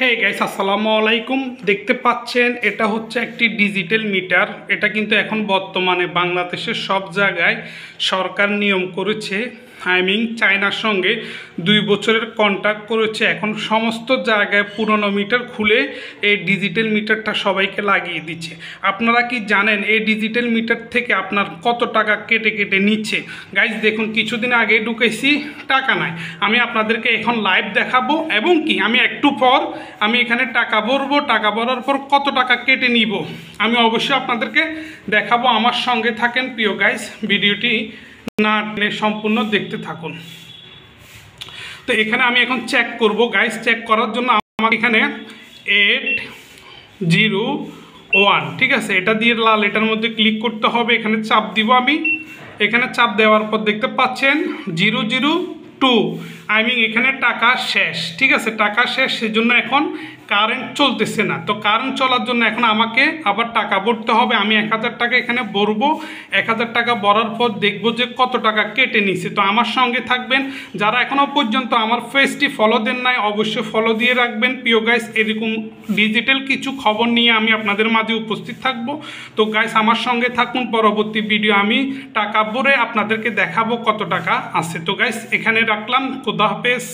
Hey guys, আসসালামু আলাইকুম। দেখতে পাচ্ছেন এটা হচ্ছে একটি ডিজিটাল মিটার। এটা কিন্তু এখন বর্তমানে বাংলাদেশের সব জায়গায় সরকার নিয়ম করেছে। চায়নার সঙ্গে 2 বছরের কন্ট্রাক্ট করেছে। এখন সমস্ত জায়গায় পুরনো মিটার খুলে এই ডিজিটাল মিটারটা সবাইকে লাগিয়ে দিচ্ছে। আপনারা কি জানেন এই ডিজিটাল মিটার থেকে আপনার কত টাকা কেটে কেটে নিচ্ছে? গাইস দেখুন, কিছুদিন আগে ঢুকেছি, টাকা নাই। আমি আপনাদেরকে এখন লাইভ দেখাবো এবং কি আমি একটু পর আমি এখানে টাকা ভরবো। টাকা ভরার পর কত টাকা কেটে নিব আমি অবশ্যই আপনাদেরকে দেখাবো। আমার সঙ্গে থাকেন প্রিয় গাইস, ভিডিওটি না সম্পূর্ণ দেখতে থাকুন। তো এখানে আমি এখন চেক করব গাইস। চেক করার জন্য আমাকে এখানে 801, ঠিক আছে, এটা দিয়ে লাল এটার মধ্যে ক্লিক করতে হবে। এখানে চাপ দিব আমি। এখানে চাপ দেওয়ার পর দেখতে পাচ্ছেন 002, এখানে টাকা শেষ, ঠিক আছে, টাকা শেষ। সেজন্য এখন কারেন্ট চলতেছে না। তো কারেন্ট চলার জন্য এখন আমাকে আবার টাকা ভরতে হবে। আমি 1000 টাকা এখানে ভরবো। 1000 টাকা ভরার পর দেখবো যে কত টাকা কেটে নিছে। তো আমার সঙ্গে থাকবেন। যারা এখনও পর্যন্ত আমার পেজটি ফলো দেন নাই, অবশ্যই ফলো দিয়ে রাখবেন প্রিয় গাইস। এরকম ডিজিটাল কিছু খবর নিয়ে আমি আপনাদের মাঝে উপস্থিত থাকবো। তো গাইস আমার সঙ্গে থাকুন। পরবর্তী ভিডিও আমি টাকা ভরে আপনাদেরকে দেখাবো কত টাকা আছে। তো গাইস এখানে রাখলাম। খুদা হাফেজ।